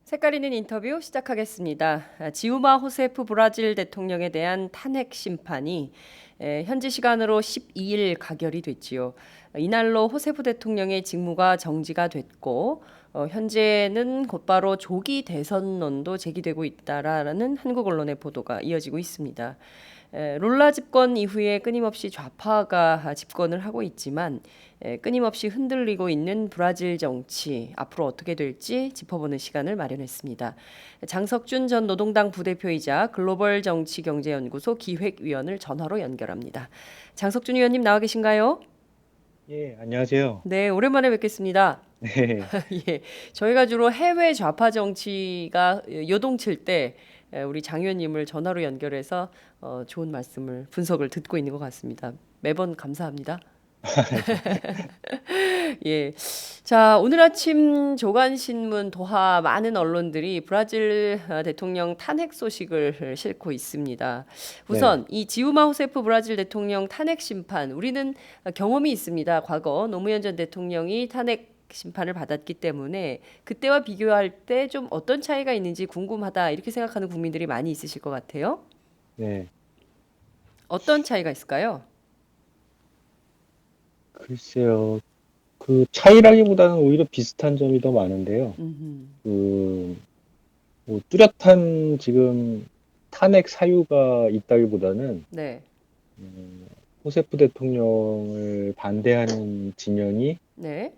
색깔 있는 인터뷰 시작하겠습니다. 지우마 호세프 브라질 대통령에 대한 탄핵 심판이 현지 시간으로 12일 가결이 됐지요. 이날로 호세프 대통령의 직무가 정지가 됐고 현재는 곧바로 조기 대선론도 제기되고 있다라는 한국 언론의 보도가 이어지고 있습니다. 룰라 집권 이후에 끊임없이 좌파가 집권을 하고 있지만 끊임없이 흔들리고 있는 브라질 정치 앞으로 어떻게 될지 짚어보는 시간을 마련했습니다. 장석준 전 노동당 부대표이자 글로벌 정치경제연구소 기획위원을 전화로 연결합니다. 장석준 위원님 나와 계신가요? 예, 안녕하세요. 네, 오랜만에 뵙겠습니다. 네, 예, 저희가 주로 해외 좌파 정치가 요동칠 때 우리 장 의원님을 전화로 연결해서 좋은 말씀을 분석을 듣고 있는 것 같습니다. 매번 감사합니다. 예. 자, 오늘 아침 조간신문, 도하 많은 언론들이 브라질 대통령 탄핵 소식을 싣고 있습니다. 네, 우선 이 지우마 호세프 브라질 대통령 탄핵 심판, 우리는 경험이 있습니다. 과거 노무현 전 대통령이 탄핵 심판을 받았기 때문에 그때와 비교할 때 좀 어떤 차이가 있는지 궁금하다 이렇게 생각하는 국민들이 많이 있으실 것 같아요. 네. 어떤 차이가 있을까요? 글쎄요. 그 차이라기보다는 오히려 비슷한 점이 더 많은데요. 음흠. 그, 뭐 뚜렷한 지금 탄핵 사유가 있다기보다는, 네, 음, 호세프 대통령을 반대하는 진영이 네,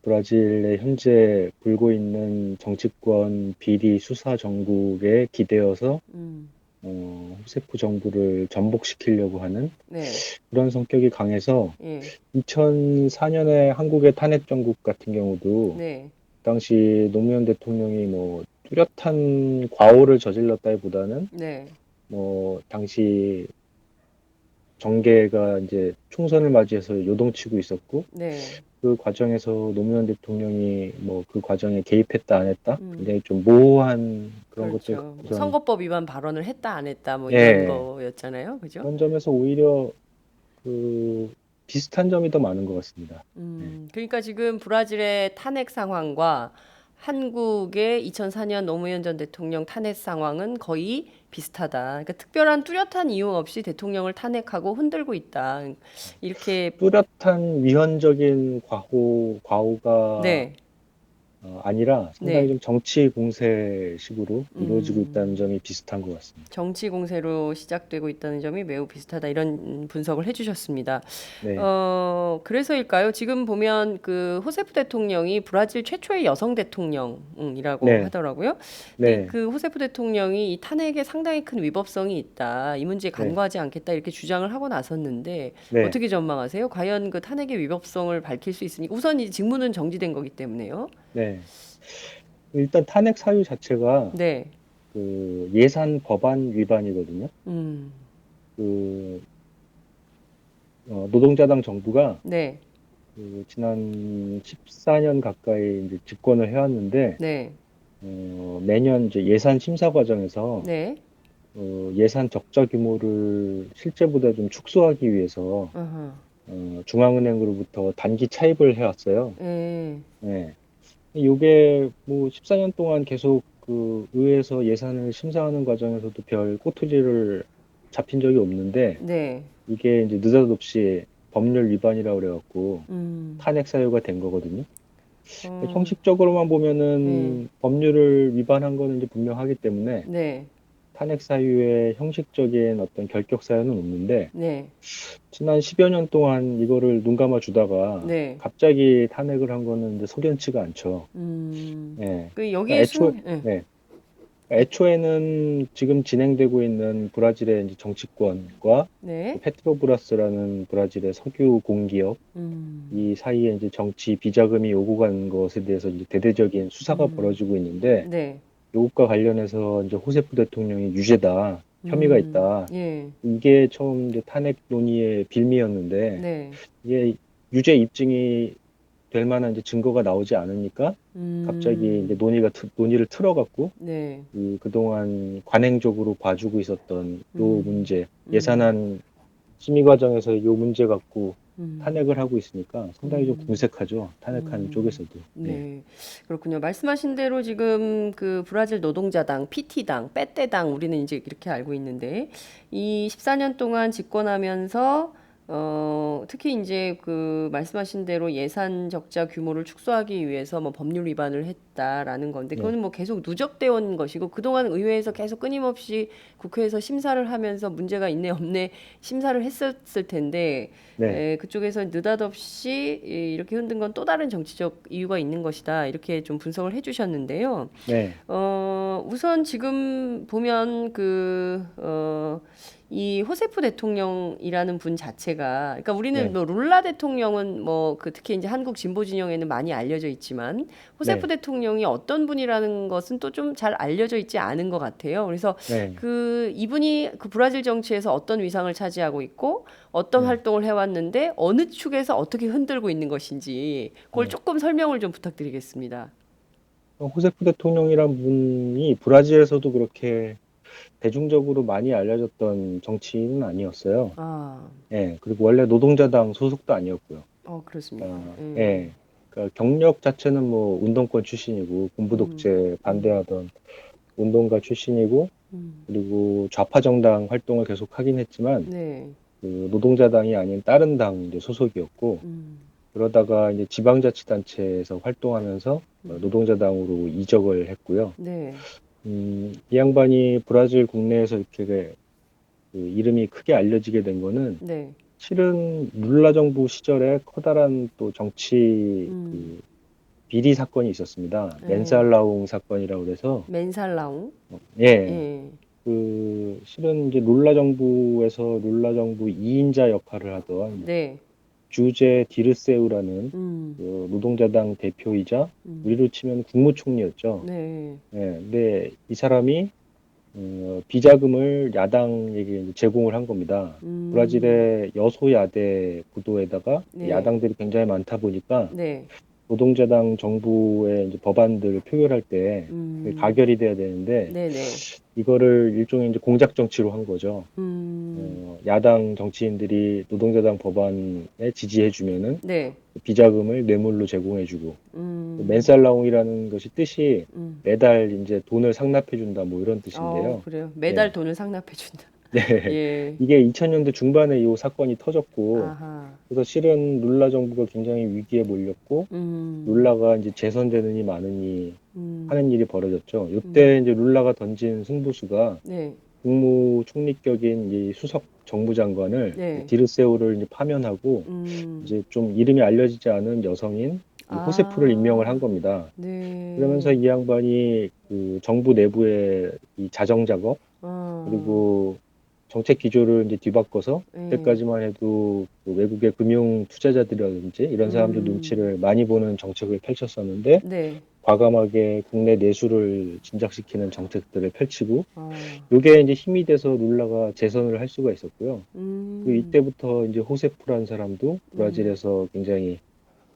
브라질의 현재 불고 있는 정치권 비리 수사 정국에 기대어서 음, 호세프 정부를 전복시키려고 하는 네, 그런 성격이 강해서 예, 2004년에 한국의 탄핵 정국 같은 경우도 네. 당시 노무현 대통령이 뭐 뚜렷한 과오를 저질렀다기보다는 네. 뭐 당시 정계가 이제 총선을 맞이해서 요동치고 있었고 네. 그 과정에서 노무현 대통령이 뭐 그 과정에 개입했다 안 했다 음. 굉장히 좀 모호한 그런 것들 그렇죠. 뭐 우선 선거법 위반 발언을 했다 안 했다 뭐 이런 예 거였잖아요. 그죠? 그런 점에서 오히려 그 비슷한 점이 더 많은 것 같습니다. 예. 그러니까 지금 브라질의 탄핵 상황과 한국의 2004년 노무현 전 대통령 탄핵 상황은 거의 비슷하다. 그러니까 특별한 뚜렷한 이유 없이 대통령을 탄핵하고 흔들고 있다. 이렇게 뚜렷한 위헌적인 과오가 네. 아니라 상당히 네. 좀 정치 공세식으로 이루어지고 음. 있다는 점이 비슷한 것 같습니다. 정치 공세로 시작되고 있다는 점이 매우 비슷하다. 이런 분석을 해주셨습니다. 네, 그래서일까요? 지금 보면 그 호세프 대통령이 브라질 최초의 여성 대통령이라고 네, 하더라고요. 근데 네, 그 호세프 대통령이 이 탄핵에 상당히 큰 위법성이 있다. 이 문제에 네, 간과하지 않겠다. 이렇게 주장을 하고 나섰는데 네, 어떻게 전망하세요? 과연 그 탄핵의 위법성을 밝힐 수 있으니까 우선 이 직무는 정지된 거기 때문에요. 네. 일단 탄핵 사유 자체가 네. 그 예산 법안 위반이거든요. 음. 그 노동자당 정부가 네. 그 지난 14년 가까이 이제 집권을 해왔는데 네. 매년 이제 예산 심사 과정에서 네. 예산 적자 규모를 실제보다 좀 축소하기 위해서 아하. 중앙은행으로부터 단기 차입을 해왔어요. 예. 네. 이게 뭐 14년 동안 계속 그 의회에서 예산을 심사하는 과정에서도 별 꼬투리를 잡힌 적이 없는데 네. 이게 이제 느닷없이 법률 위반이라고 그래갖고 음. 탄핵 사유가 된 거거든요. 어. 형식적으로만 예. 보면은 법률을 위반한 거는 이제 분명하기 때문에 네. 탄핵 사유에 형식적인 어떤 결격 사유는 없는데 네. 지난 10여 년 동안 이거를 눈 감아 주다가 네. 갑자기 탄핵을 한 거는 이제 석연치가 않죠. 음. 예. 그 여기에 그러니까 순 예. 네. 애- 애초에는 지금 진행되고 있는 브라질의 이제 정치권과 네. 페트로브라스라는 브라질의 석유 공기업 음. 이 사이에 이제 정치 비자금이 오고 간 것에 대해서 이제 대대적인 수사가 음. 벌어지고 있는데 네. 이것과 관련해서 이제 호세프 대통령이 유죄다, 혐의가 있다. 예. 이게 처음 이제 탄핵 논의의 빌미였는데 네. 이게 유죄 입증이 될 만한 이제 증거가 나오지 않으니까 갑자기 이제 음. 논의를 틀어갖고 네. 그동안 관행적으로 봐주고 있었던 요 음. 문제, 음. 예산안 심의 과정에서 요 문제 갖고 탄핵을 하고 있으니까 상당히 좀 음. 궁색하죠. 탄핵한 음. 쪽에서도. 네. 그렇군요. 말씀하신 대로 지금 그 브라질 노동자당, PT당, 빼떼당 우리는 이제 이렇게 알고 있는데 이 14년 동안 집권하면서 특히 이제 그 말씀하신 대로 예산 적자 규모를 축소하기 위해서 뭐 법률 위반을 했다라는 건데 네, 그거는 뭐 계속 누적돼 온 것이고 그동안 의회에서 계속 끊임없이 국회에서 심사를 하면서 문제가 있네 없네 심사를 했었을 텐데 네, 그쪽에서 느닷없이 이렇게 흔든 건 또 다른 정치적 이유가 있는 것이다. 이렇게 좀 분석을 해주셨는데요. 네, 우선 지금 보면 이 호세프 대통령이라는 분 자체가, 그러니까 우리는 네, 뭐 룰라 대통령은 뭐 그 특히 이제 한국 진보 진영에는 많이 알려져 있지만 호세프 네, 대통령이 어떤 분이라는 것은 또 좀 잘 알려져 있지 않은 것 같아요. 그래서 네, 그 이분이 그 브라질 정치에서 어떤 위상을 차지하고 있고 어떤 네, 활동을 해왔는데 어느 축에서 어떻게 흔들고 있는 것인지 그걸 네. 조금 설명을 좀 부탁드리겠습니다. 호세프 대통령이란 분이 브라질에서도 그렇게 대중적으로 많이 알려졌던 정치인은 아니었어요. 아, 예, 그리고 원래 노동자당 소속도 아니었고요. 그렇습니까? 아, 예, 그러니까 경력 자체는 뭐 운동권 출신이고 군부 음, 독재 반대하던 운동가 출신이고 음, 그리고 좌파 정당 활동을 계속 하긴 했지만 네, 그 노동자당이 아닌 다른 당 이제 소속이었고 음, 그러다가 이제 지방자치단체에서 활동하면서 음, 노동자당으로 이적을 했고요. 네, 이 양반이 브라질 국내에서 이렇게 그 이름이 크게 알려지게 된 거는 네, 실은 룰라 정부 시절에 커다란 또 정치 음, 그 비리 사건이 있었습니다. 네, 멘살라웅 사건이라고 그래서 맨살라옹, 예, 예, 그 실은 이제 룰라 정부에서 룰라 정부 2인자 역할을 하던 네, 주제 디르세우라는 음, 그 노동자당 대표이자 음, 우리로 치면 국무총리였죠. 네, 예, 근데 이 사람이 비자금을 야당에게 이제 제공을 한 겁니다. 음, 브라질의 여소야대 구도에다가 네, 야당들이 굉장히 많다 보니까 네, 노동자당 정부의 이제 법안들을 표결할 때 음, 가결이 돼야 되는데 네, 네, 이거를 일종의 이제 공작 정치로 한 거죠. 음, 야당 정치인들이 노동자당 법안에 지지해주면은 네, 비자금을 뇌물로 제공해주고 음, 맨살라웅이라는 것이 뜻이 음. 매달 이제 돈을 상납해준다 뭐 이런 뜻인데요. 그래요. 매달 네. 돈을 상납해 준다. 네. 예, 이게 2000년대 중반에 이 사건이 터졌고 아하, 그래서 실은 룰라 정부가 굉장히 위기에 몰렸고 음, 룰라가 이제 재선되느니 마느니 음, 하는 일이 벌어졌죠. 음, 이때 이제 룰라가 던진 승부수가 네, 국무총리격인 이 수석 정부장관을 네, 디르세우를 이제 파면하고 음, 이제 좀 이름이 알려지지 않은 여성인 이 호세프를 임명을 한 아, 겁니다. 그러면서 네, 이 양반이 그 정부 내부의 이 자정 작업 어, 그리고 정책 기조를 이제 뒤바꿔서 예, 그때까지만 해도 그 외국의 금융 투자자들이라든지 이런 사람들 음, 눈치를 많이 보는 정책을 펼쳤었는데 네, 과감하게 국내 내수를 진작시키는 정책들을 펼치고 어, 이게 이제 힘이 돼서 룰라가 재선을 할 수가 있었고요. 그 음, 이때부터 이제 호세프라는 사람도 음, 브라질에서 굉장히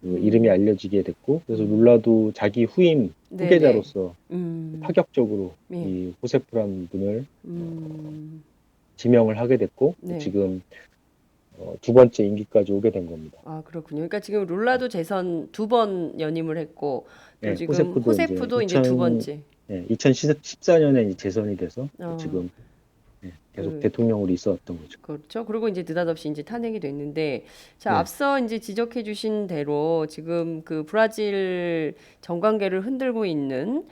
그 이름이 음, 알려지게 됐고 그래서 음, 룰라도 자기 후임 네, 네, 후계자로서 음, 파격적으로 예, 이 호세프라는 분을 음, 지명을 하게 됐고 네. 지금 두 번째 임기까지 오게 된 겁니다. 그렇군요. 그러니까 지금 룰라도 재선 두 번 연임을 했고 또 네, 지금 호세프도 이제 호세프도 이제 두 번째. 2014년에 이제 재선이 돼서 어, 지금 계속 그 대통령으로 있어왔던 거죠. 그렇죠. 그리고 이제 느닷없이 이제 탄핵이 됐는데, 자, 네, 앞서 이제 지적해 주신 대로 지금 그 브라질 정관계를 흔들고 있는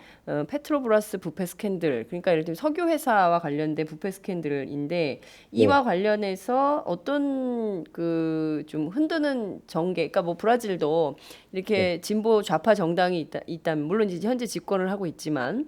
페트로브라스 부패 스캔들, 그러니까 예를 들면 석유 회사와 관련된 부패 스캔들인데 네, 이와 관련해서 어떤 그 좀 흔드는 정계, 그러니까 뭐 브라질도 네, 이렇게 진보 좌파 정당이 있다면 물론 이제 현재 집권을 하고 있지만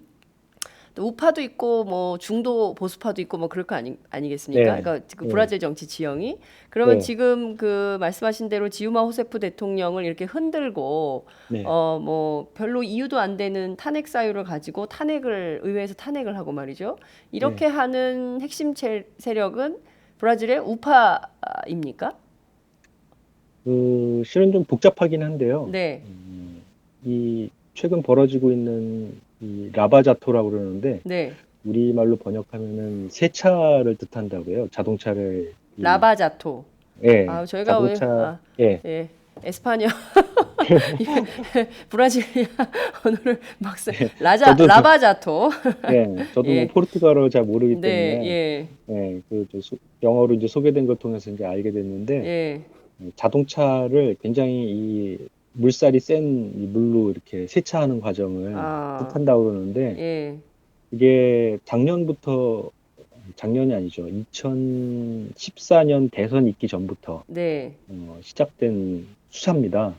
또 우파도 있고 뭐 중도 보수파도 있고 뭐 그럴 거 아니겠습니까? 네, 그러니까 그 네, 브라질 정치 지형이 그러면 네, 지금 그 말씀하신 대로 지우마 호세프 대통령을 이렇게 흔들고 네, 뭐 별로 이유도 안 되는 탄핵 사유를 가지고 탄핵을 의회에서 탄핵을 하고 말이죠. 네. 이렇게 하는 핵심 세력은 브라질의 우파입니까? 그 실은 좀 복잡하긴 한데요. 네, 이 최근 벌어지고 있는 이 라바자토라고 그러는데 네. 우리말로 번역하면은 새 차를 뜻한다고 해요. 자동차를 이 라바자토. 예, 아, 저희가 오늘 자동차, 예, 예, 에스파냐 브라질리아 언어를 막 저도, 라바자토. 저도 뭐 예. 포르투갈어 잘 모르기 네, 때문에, 예. 영어로 이제 소개된 걸 통해서 이제 알게 됐는데, 예. 자동차를 굉장히 이 물살이 센 이 물로 이렇게 세차하는 과정을 아, 뜻한다고 그러는데, 예. 이게 작년이 아니죠. 2014년 대선 있기 전부터 네. 시작된 수사입니다.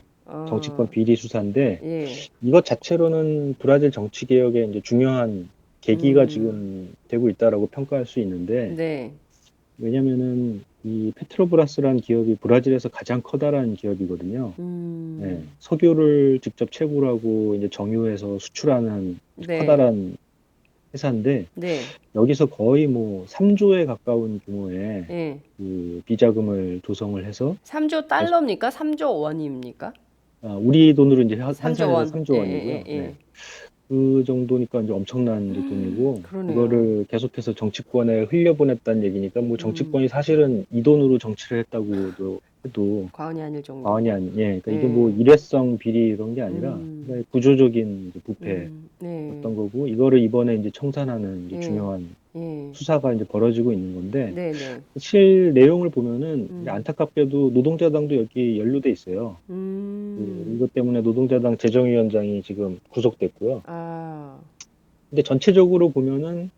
정치권 아, 비리 수사인데 예. 이것 자체로는 브라질 정치 개혁의 이제 중요한 계기가 음. 지금 되고 있다라고 평가할 수 있는데 네. 왜냐면은 이 페트로브라스라는 기업이 브라질에서 가장 커다란 기업이거든요. 네, 음. 석유를 직접 채굴하고 이제 정유해서 수출하는 아주 네. 커다란 회사인데 네. 여기서 거의 뭐 3조에 가까운 규모의 예. 그 비자금을 조성을 해서 3조 계속 달러입니까? 3조 원입니까? 우리 돈으로 이제 3조 환산해서 원. 3조 예, 예, 원이고요. 예, 네. 예. 그 정도니까 이제 엄청난 이제 돈이고 그러네요. 이거를 계속해서 정치권에 흘려보냈다는 얘기니까 뭐 음. 정치권이 사실은 이 돈으로 정치를 했다고도 해도 과언이 아닐 과언이 정도고. 아니, 예, 그러니까 이게 뭐 예. 일회성 비리 이런 게 아니라 음. 그냥 구조적인 이제 부패였던 네. 거고 이거를 이번에 이제 청산하는 이제 예. 중요한 예. 수사가 이제 벌어지고 있는 건데 네, 네. 실 내용을 보면은 이제 음. 안타깝게도 노동자당도 여기 연루돼 있어요. 음. 이것 때문에 노동자당 재정위원장이 지금 구속됐고요. 아. 근데 전체적으로 보면은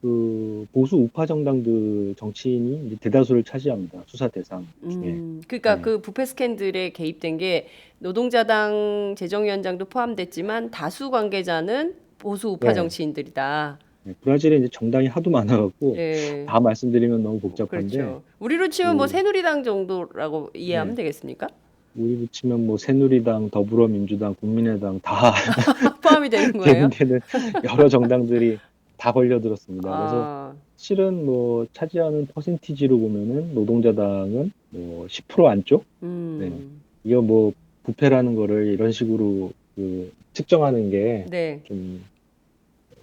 그 보수 우파 정당들 정치인이 이제 대다수를 차지합니다. 수사 대상 중에. 그러니까 네. 그 부패 스캔들에 개입된 게 노동자당 재정위원장도 포함됐지만 다수 관계자는 보수 우파 네. 정치인들이다. 네. 브라질에 이제 정당이 하도 많아갖고 예. 다 말씀드리면 너무 복잡한데 그렇죠. 우리로 치면 뭐 그 새누리당 정도라고 이해하면 네. 되겠습니까? 우리 붙이면 뭐 새누리당, 더불어민주당, 국민의당 다 포함이 되는 거예요? 되는 여러 정당들이 다 걸려들었습니다. 그래서 아. 실은 뭐 차지하는 퍼센티지로 보면은 노동자당은 뭐 10% 안쪽? 네. 음. 이거 뭐 부패라는 거를 이런 식으로 그 측정하는 게 네. 좀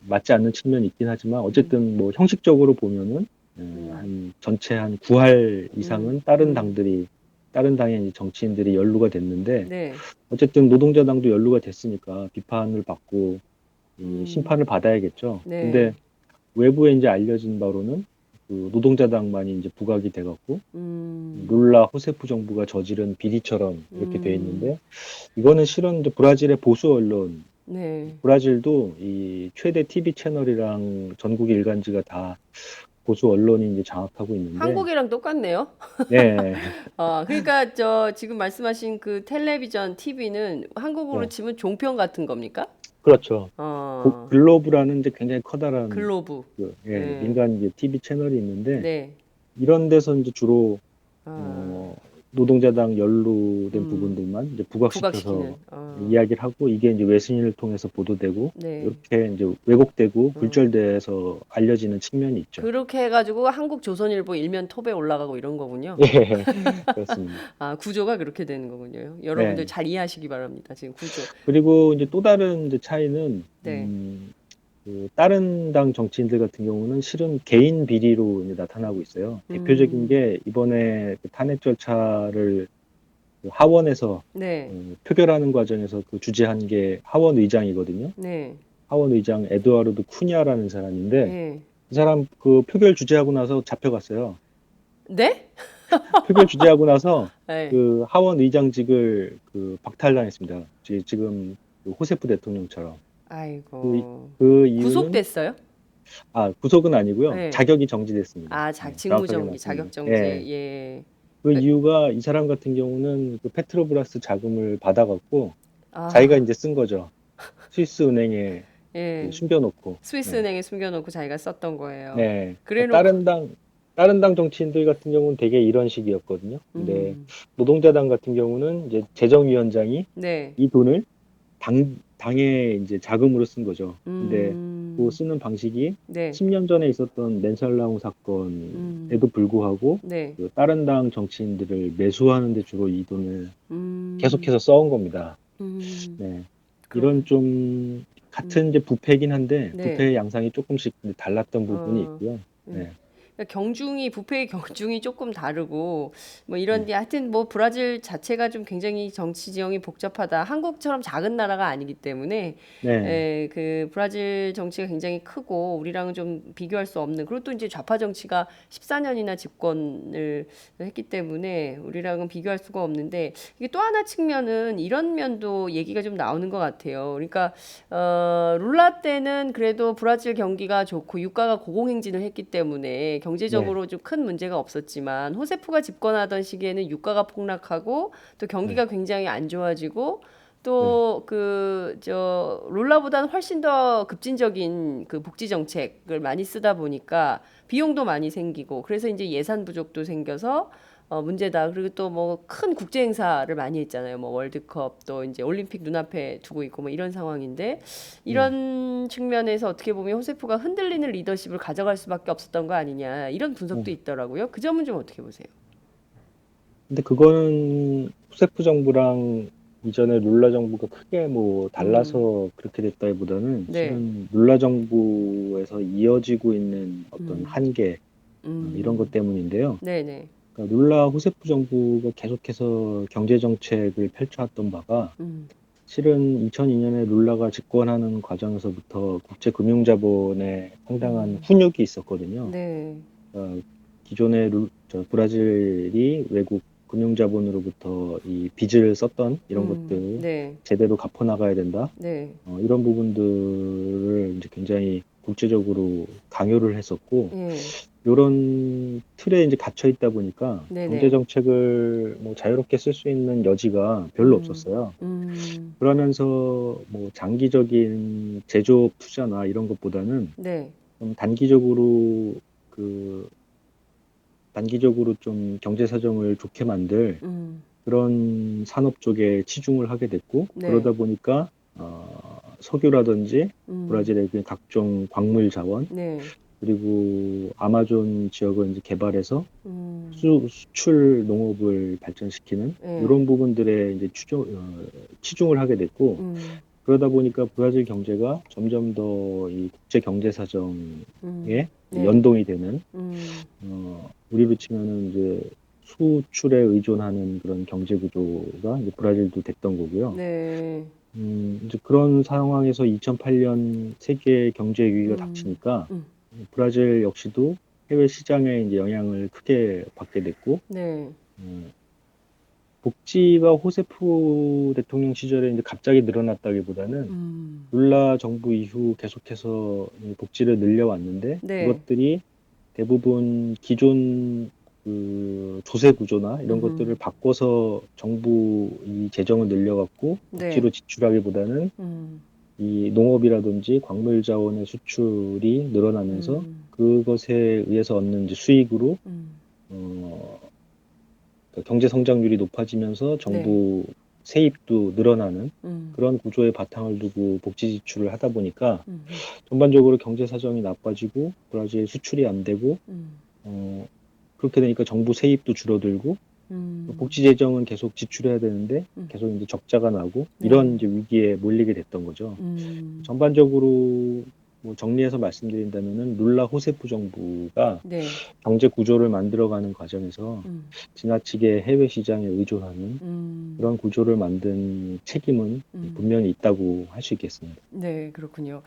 맞지 않는 측면이 있긴 하지만 음. 어쨌든 뭐 형식적으로 보면은 음. 한 전체 한 9할 음. 이상은 음. 다른 당의 이제 정치인들이 연루가 됐는데 네. 어쨌든 노동자당도 연루가 됐으니까 비판을 받고 이 음. 심판을 받아야겠죠. 네. 근데 외부에 이제 알려진 바로는 그 노동자당만이 이제 부각이 돼갖고 음. 룰라 호세프 정부가 저지른 비리처럼 이렇게 돼 음. 있는데 이거는 실은 이제 브라질의 보수 언론, 네. 브라질도 이 최대 TV 채널이랑 전국 일간지가 다 보수 언론이 이제 장악하고 있는데, 한국이랑 똑같네요. 네, 그러니까 저 지금 말씀하신 그 텔레비전 TV는 한국으로 네, 치면 종편 같은 겁니까? 그렇죠. 어. 글로브라는 이제 굉장히 커다란 글로브. 예. 민간 이제 TV 채널이 있는데 네. 이런 데서 이제 주로 아. 어, 노동자당 연루된 음. 부분들만 이제 부각시켜서 부각시키는. 어. 이야기를 하고 이게 이제 외신을 통해서 보도되고 네. 이렇게 이제 왜곡되고 음. 굴절돼서 알려지는 측면이 있죠. 그렇게 해가지고 한국 조선일보 일면 톱에 올라가고 이런 거군요. 예, 그렇습니다. 구조가 그렇게 되는 거군요. 여러분들 네. 잘 이해하시기 바랍니다. 지금 구조. 그리고 이제 또 다른 이제 차이는 네. 그 다른 당 정치인들 같은 경우는 실은 개인 비리로 이제 나타나고 있어요. 대표적인 음. 게 이번에 그 탄핵 절차를 그 하원에서 네. 표결하는 과정에서 그 주재한 게 하원 의장이거든요. 네. 하원 의장 에드와르드 쿠냐라는 사람인데 예. 그 사람 그 표결 주재하고 나서 잡혀갔어요. 네? 표결 주재하고 나서 네. 그 하원 의장직을 그 박탈당했습니다. 지금 그 호세프 대통령처럼. 그, 아이고. 그 이유는 구속됐어요? 구속은 아니고요. 네. 자격이 정지됐습니다. 직무 정확하게 정지, 자격 말씀드리면. 정지. 예. 예. 그 그- 이유가 이 사람 같은 경우는 그 페트로브라스 자금을 받아갖고 자기가 아, 이제 쓴 거죠. 스위스 은행에 그 예. 숨겨놓고. 스위스 네. 은행에 숨겨놓고 자기가 썼던 거예요. 네. 그래 놓고, 다른 당 정치인들 같은 경우는 되게 이런 식이었거든요. 근데 음, 노동자당 같은 경우는 이제 재정위원장이 네. 이 돈을 당의 이제 자금으로 쓴 거죠. 근데 그 음, 쓰는 방식이 네. 10년 전에 있었던 낸살라웅 음, 사건에도 불구하고 네. 그 다른 당 정치인들을 매수하는 데 주로 이 돈을 음, 계속해서 써온 겁니다. 음, 네. 그럼, 이런 좀 음, 같은 이제 부패긴 한데 네. 부패의 양상이 조금씩 달랐던 부분이 어, 있고요. 예. 네. 그러니까 경중이 부패의 경중이 조금 다르고 뭐 이런 게 하여튼 뭐 브라질 자체가 좀 굉장히 정치 지형이 복잡하다. 한국처럼 작은 나라가 아니기 때문에 네, 그 브라질 정치가 굉장히 크고 우리랑은 좀 비교할 수 없는 그리고 또 이제 좌파 정치가 14년이나 집권을 했기 때문에 우리랑은 비교할 수가 없는데 이게 또 하나 측면은 이런 면도 얘기가 좀 나오는 것 같아요. 그러니까 룰라 때는 그래도 브라질 경기가 좋고 유가가 고공행진을 했기 때문에 네, 경제적으로 좀 큰 문제가 없었지만 호세프가 집권하던 시기에는 유가가 폭락하고 또 네, 경기가 굉장히 안 좋아지고 네, 또 그 저 룰라보다는 훨씬 더 급진적인 그 복지 정책을 많이 쓰다 보니까 비용도 많이 생기고 그래서 이제 예산 부족도 생겨서 문제다. 그리고 또 뭐 큰 국제 행사를 많이 했잖아요. 뭐 월드컵 또 이제 올림픽 눈앞에 두고 있고 뭐 이런 상황인데 네. 이런 측면에서 어떻게 보면 호세프가 흔들리는 리더십을 가져갈 수밖에 없었던 거 아니냐 이런 분석도 네. 있더라고요. 그 점은 좀 어떻게 보세요? 근데 그거는 후세프 정부랑 이전에 룰라 정부가 크게 뭐 음, 달라서 그렇게 됐다기보다는 네, 실은 룰라 정부에서 이어지고 있는 어떤 음, 한계 이런 것 음, 때문인데요. 네네, 그러니까 룰라 후세프 정부가 계속해서 경제 정책을 펼쳐왔던 바가 음, 실은 2002년에 룰라가 집권하는 과정에서부터 국제 금융자본에 상당한 음, 훈육이 있었거든요. 네, 어, 기존의 브라질이 외국 금융자본으로부터 이 빚을 썼던 이런 것들 네, 제대로 갚아나가야 된다. 네, 이런 부분들을 이제 굉장히 국제적으로 강요를 했었고, 예, 이런 틀에 이제 갇혀 있다 보니까 경제 네네, 정책을 뭐 자유롭게 쓸 수 있는 여지가 별로 음, 없었어요. 음, 그러면서 뭐 장기적인 제조업 투자나 이런 것보다는 네, 좀 그 단기적으로 좀 경제 사정을 좋게 만들 음, 그런 산업 쪽에 치중을 하게 됐고 네, 그러다 보니까 석유라든지 음, 브라질의 그 각종 광물 자원 네, 그리고 아마존 지역을 이제 개발해서 음, 수출 농업을 발전시키는 예, 이런 부분들에 이제 치중을 하게 됐고 음, 그러다 보니까 브라질 경제가 점점 더 이 국제 경제 사정에 네, 연동이 되는 음, 우리로 치면은 이제 수출에 의존하는 그런 경제 구조가 이제 브라질도 됐던 거고요. 네, 이제 그런 상황에서 2008년 세계 경제 위기가 음, 닥치니까 음, 브라질 역시도 해외 시장에 이제 영향을 크게 받게 됐고, 네, 음, 복지가 호세프 대통령 시절에 이제 갑자기 늘어났다기보다는 음, 룰라 정부 이후 계속해서 이 복지를 늘려왔는데 네, 그것들이 대부분 기존 그 조세 구조나 이런 것들을 바꿔서 정부 이 재정을 늘려갖고 네, 복지로 지출하기보다는 음, 이 농업이라든지 광물 자원의 수출이 늘어나면서 음, 그것에 의해서 얻는 이제 수익으로 음, 어, 그 경제 성장률이 높아지면서 네, 정부 세입도 늘어나는 음, 그런 구조의 바탕을 두고 복지 지출을 하다 보니까 음, 전반적으로 경제 사정이 나빠지고 브라질 수출이 안 되고 음, 어, 그렇게 되니까 정부 세입도 줄어들고 음, 복지 재정은 계속 지출해야 되는데 음, 계속 이제 적자가 나고 네, 이런 이제 위기에 몰리게 됐던 거죠. 음, 전반적으로 뭐 정리해서 말씀드린다면은 룰라 호세프 정부가 네, 경제 구조를 만들어가는 과정에서 음, 지나치게 해외 시장에 의존하는 음, 그런 구조를 만든 책임은 음. 분명히 있다고 할 수 있겠습니다. 네, 그렇군요.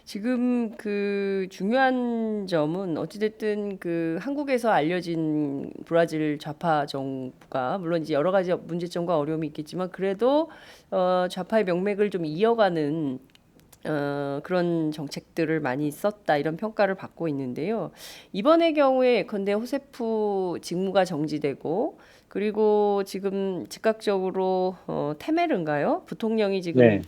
지금 그 중요한 점은 어찌됐든 그 한국에서 알려진 브라질 좌파 정부가 물론 이제 여러 가지 문제점과 어려움이 있겠지만 그래도 좌파의 명맥을 좀 이어가는 그런 정책들을 많이 썼다 이런 평가를 받고 있는데요. 이번의 경우에 예컨대 호세프 직무가 정지되고 그리고 지금 즉각적으로 테메르인가요? 부통령이 지금 네,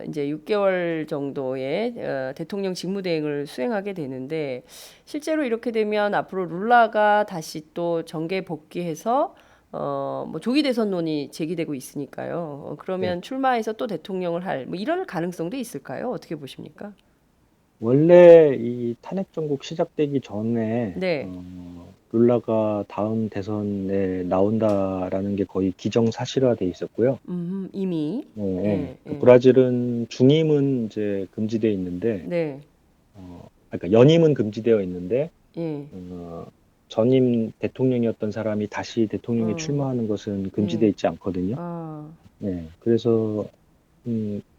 이제 6개월 정도의 대통령 직무대행을 수행하게 되는데 실제로 이렇게 되면 앞으로 룰라가 다시 또 정계 복귀해서 뭐 조기 대선론이 제기되고 있으니까요. 네. 그러면 출마해서 또 대통령을 할 뭐 이런 가능성도 있을까요? 어떻게 보십니까? 원래 이 탄핵 정국 시작되기 전에 네, 룰라가 다음 대선에 나온다라는 게 거의 기정사실화돼 있었고요. 이미 네, 네. 예, 그 예, 브라질은 중임은 이제 금지돼 있는데, 네, 그러니까 연임은 금지되어 있는데 예. 전임 대통령이었던 사람이 다시 대통령에 어. 출마하는 것은 금지돼 예. 있지 않거든요. 아. 네, 그래서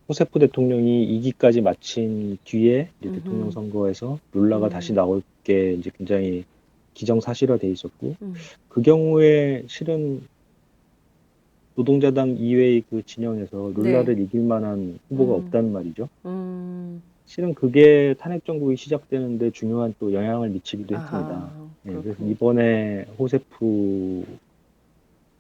호세프 대통령이 2기까지 마친 뒤에 이제 대통령 음흠. 선거에서 룰라가 다시 음. 나올 게 이제 굉장히 기정사실화돼 있었고, 음. 그 경우에 실은 노동자당 이외의 그 진영에서 네. 룰라를 이길 만한 후보가 음. 없다는 말이죠. 음. 실은 그게 탄핵 정국이 시작되는데 중요한 또 영향을 미치기도 했습니다. 아하. 네, 그래서 그렇군요. 이번에 호세프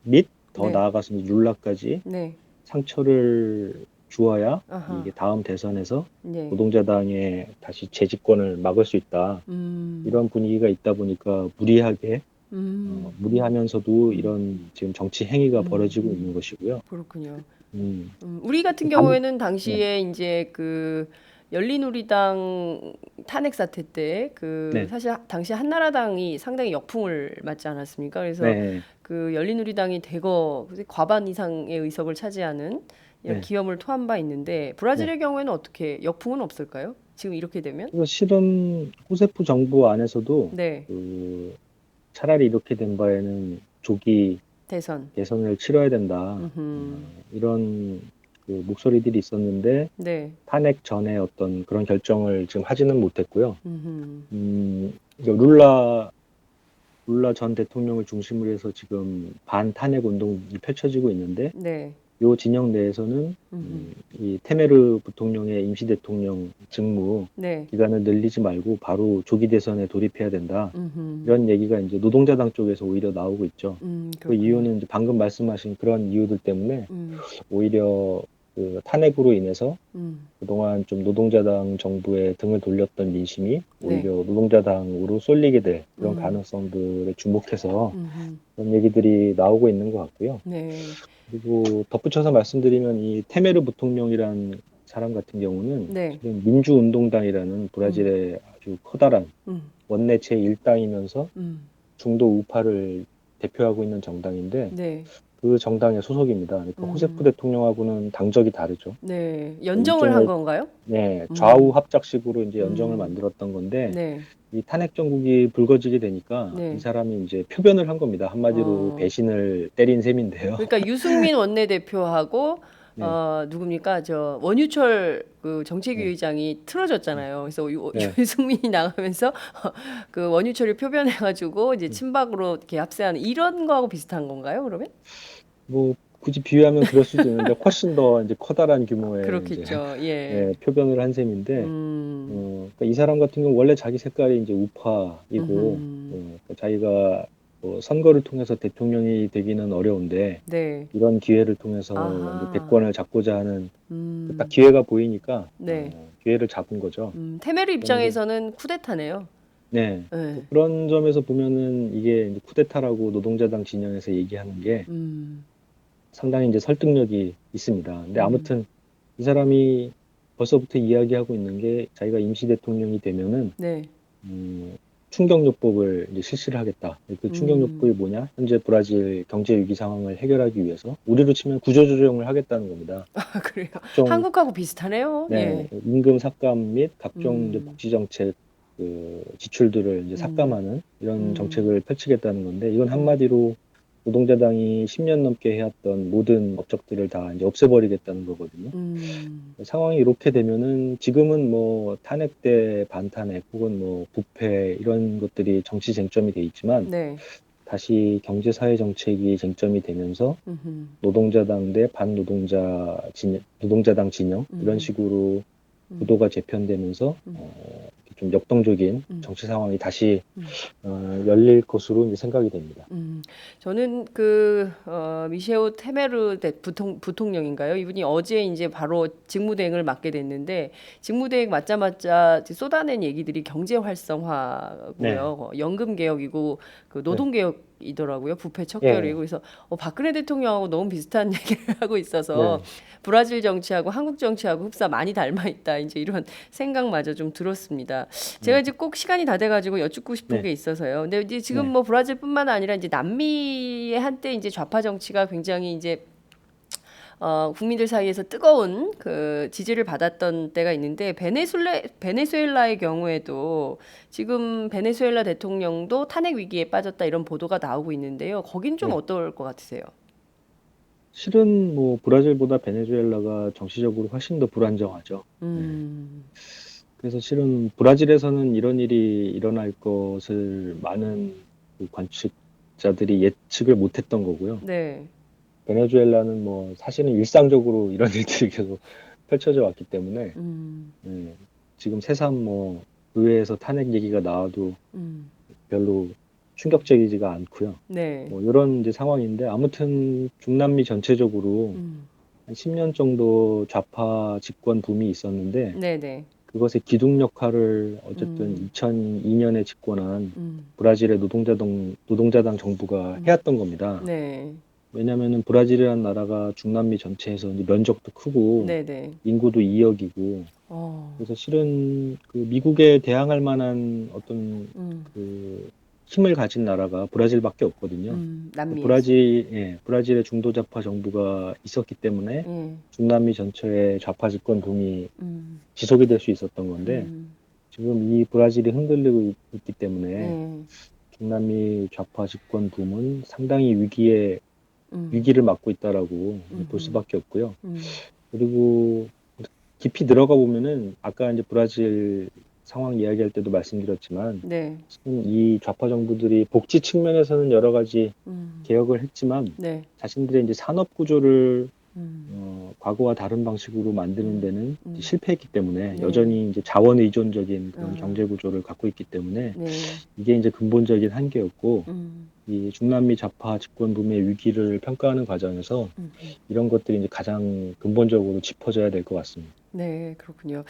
및 더 네. 나아가서 룰라까지 네. 상처를 주어야 아하. 이게 다음 대선에서 네. 노동자당의 다시 재집권을 막을 수 있다. 음. 이런 분위기가 있다 보니까 무리하게, 음. 무리하면서도 음. 이런 지금 정치 행위가 음. 벌어지고 있는 것이고요. 그렇군요. 음, 우리 같은 반, 경우에는 네, 당시에 이제 그 열린우리당 탄핵 사태 때 그 네, 사실 당시 한나라당이 상당히 역풍을 맞지 않았습니까? 그래서 네, 그 열린우리당이 대거 과반 이상의 의석을 차지하는 이런 네. 기염을 토한 바 있는데 네. 브라질의 경우에는 어떻게 역풍은 없을까요? 지금 이렇게 되면? 그래서 실은 호세프 정부 안에서도 네. 그 차라리 이렇게 된 바에는 조기 대선. 대선을 치러야 된다. 음. 이런 그 목소리들이 있었는데 네. 탄핵 전에 어떤 그런 결정을 지금 하지는 못했고요. 음. 이제 룰라 전 대통령을 중심으로 해서 지금 반탄핵 운동이 펼쳐지고 있는데 네. 요 진영 내에서는 음. 이 테메르 부통령의 임시 대통령 직무 네. 기간을 늘리지 말고 바로 조기 대선에 돌입해야 된다. 음. 이런 얘기가 이제 노동자당 쪽에서 오히려 나오고 있죠. 그 그렇군요. 이유는 이제 방금 말씀하신 그런 이유들 때문에 음. 오히려 그 탄핵으로 인해서 음. 그동안 좀 노동자당 정부에 등을 돌렸던 민심이 네. 오히려 노동자당으로 쏠리게 될 그런 음. 가능성들에 주목해서 음. 그런 얘기들이 나오고 있는 것 같고요. 네. 그리고 덧붙여서 말씀드리면 이 테메르 부통령이란 사람 같은 경우는 네. 지금 민주운동당이라는 음. 브라질의 아주 커다란 음. 원내 제1당이면서 음. 중도 우파를 대표하고 있는 정당인데 네. 그 정당의 소속입니다. 그러니까 호세프 음. 대통령하고는 당적이 다르죠. 네. 연정을 한 일종의 건가요? 네, 좌우 음. 합작식으로 이제 연정을 음. 만들었던 건데 네. 이 탄핵 정국이 불거지게 되니까 이 네. 사람이 이제 표변을 한 겁니다. 한마디로 어. 배신을 때린 셈인데요. 그러니까 유승민 원내대표하고 네, 누굽니까? 저 원유철 그 정책위 네, 의장이 네, 틀어졌잖아요. 그래서 네, 유승민이 나가면서 그 원유철이 표변해가지고 이제 네. 친박으로 이렇게 합세하는 이런 거하고 비슷한 건가요? 그러면? 뭐 굳이 비유하면 그럴 수도 있는데 훨씬 더 이제 커다란 규모의 이제 그렇겠죠. 예. 예, 표변을 한 셈인데 음. 그러니까 이 사람 같은 경우 원래 자기 색깔이 이제 우파이고 음. 그러니까 자기가 뭐 선거를 통해서 대통령이 되기는 어려운데 네. 이런 기회를 통해서 이제 아하. 대권을 잡고자 하는 그딱 음. 기회가 보이니까 네. 기회를 잡은 거죠. 테메르 그런데 입장에서는 쿠데타네요. 네, 네. 그런 점에서 보면은 이게 이제 쿠데타라고 노동자당 진영에서 얘기하는 게 음. 상당히 이제 설득력이 있습니다. 근데 음. 아무튼 이 사람이 벌써부터 이야기하고 있는 게 자기가 임시 대통령이 되면은 네. 음, 충격요법을 이제 실시를 하겠다. 그 충격요법이 음. 뭐냐? 현재 브라질 경제 위기 상황을 해결하기 위해서 우리로 치면 구조조정을 하겠다는 겁니다. 아, 그래요. 각종 한국하고 비슷하네요. 네, 예. 임금 삭감 및 각종 이제 음. 복지 정책 그 지출들을 이제 음. 삭감하는 이런 음. 정책을 펼치겠다는 건데 이건 음. 한마디로 노동자당이 10년 넘게 해왔던 모든 업적들을 다 이제 없애버리겠다는 거거든요. 음. 상황이 이렇게 되면은 지금은 뭐 탄핵 때 반탄핵 혹은 뭐 부패 이런 것들이 정치 쟁점이 돼 있지만 네. 다시 경제 사회 정책이 쟁점이 되면서 음흠. 노동자당 대 반노동자 진영, 노동자당 진영 이런 음흠. 식으로 음. 구도가 재편되면서 음. 좀 역동적인 음. 정치 상황이 다시 음. 열릴 것으로 이제 생각이 됩니다. 저는 그 미셰우 테메르 부통령인가요? 이분이 어제 이제 바로 직무대행을 맡게 됐는데 직무대행 맡자마자 이제 쏟아낸 얘기들이 경제 네, 활성화고요, 연금 개혁이고 그 네, 노동 개혁이더라고요. 부패 예, 척결이고 그래서 박근혜 대통령하고 너무 비슷한 얘기를 하고 있어서 네, 브라질 정치하고 한국 정치하고 흡사 많이 닮아 있다. 이제 이런 생각마저 좀 들었습니다. 제가 네, 이제 꼭 시간이 다 돼가지고 여쭙고 싶은 네, 게 있어서요. 근데 이제 지금 네, 뭐 브라질뿐만 아니라 이제 남미의 한때 이제 좌파 정치가 굉장히 이제 국민들 사이에서 뜨거운 그 지지를 받았던 때가 있는데 베네수엘라의 경우에도 지금 베네수엘라 대통령도 탄핵 위기에 빠졌다 이런 보도가 나오고 있는데요. 거긴 좀 네. 어떨 것 같으세요? 실은 뭐 브라질보다 베네수엘라가 정치적으로 훨씬 더 불안정하죠. 네. 음, 그래서 실은 브라질에서는 이런 일이 일어날 것을 많은 그 관측자들이 예측을 못했던 거고요. 네, 베네수엘라는 뭐 사실은 일상적으로 이런 일들이 계속 펼쳐져 왔기 때문에 음, 예, 지금 새삼 뭐 의회에서 탄핵 얘기가 나와도 음, 별로 충격적이지가 않고요. 네, 뭐 이런 이제 상황인데 아무튼 중남미 전체적으로 음, 한 10년 정도 좌파 집권 붐이 있었는데 네, 네, 그것의 기둥 역할을 어쨌든 음, 2002년에 집권한 음, 브라질의 노동자당 정부가 음, 해왔던 겁니다. 네, 왜냐하면은 브라질이라는 나라가 중남미 전체에서 이제 면적도 크고 네, 네, 인구도 2억이고 어, 그래서 실은 그 미국에 대항할 만한 어떤 음, 그 힘을 가진 나라가 브라질밖에 없거든요. 남미에서, 브라질의 중도좌파 정부가 있었기 때문에 예, 중남미 전체의 좌파 집권 붐이 음, 지속이 될 수 있었던 건데 음, 지금 이 브라질이 흔들리고 있기 때문에 예, 중남미 좌파 집권 붐은 상당히 음, 위기를 맞고 있다라고 볼 음, 수밖에 없고요. 음, 그리고 깊이 들어가 보면은 아까 이제 브라질 상황 이야기할 때도 말씀드렸지만 네, 지금 이 좌파 정부들이 복지 측면에서는 여러 가지 음, 개혁을 했지만 네, 자신들의 이제 산업 구조를 음, 과거와 다른 방식으로 만드는 음, 데는 이제 음, 실패했기 때문에 네, 여전히 이제 자원 의존적인 그런 아, 경제 구조를 갖고 있기 때문에 네, 이게 이제 근본적인 한계였고 음, 이 중남미 좌파 집권 붐의 위기를 평가하는 과정에서 음. 이런 것들이 이제 가장 근본적으로 짚어져야 될 것 같습니다. 네, 그렇군요.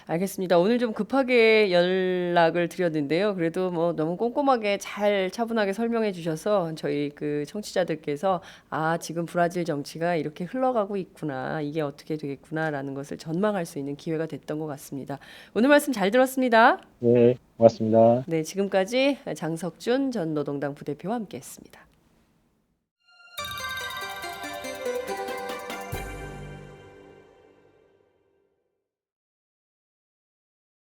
알겠습니다. 오늘 좀 급하게 연락을 드렸는데요. 그래도 뭐 너무 꼼꼼하게 잘 차분하게 설명해 주셔서 저희 그 청취자들께서 아, 지금 브라질 정치가 이렇게 흘러가고 있구나. 이게 어떻게 되겠구나라는 것을 전망할 수 있는 기회가 됐던 것 같습니다. 오늘 말씀 잘 들었습니다. 네, 고맙습니다. 네, 지금까지 장석준 전 노동당 부대표와 함께 했습니다.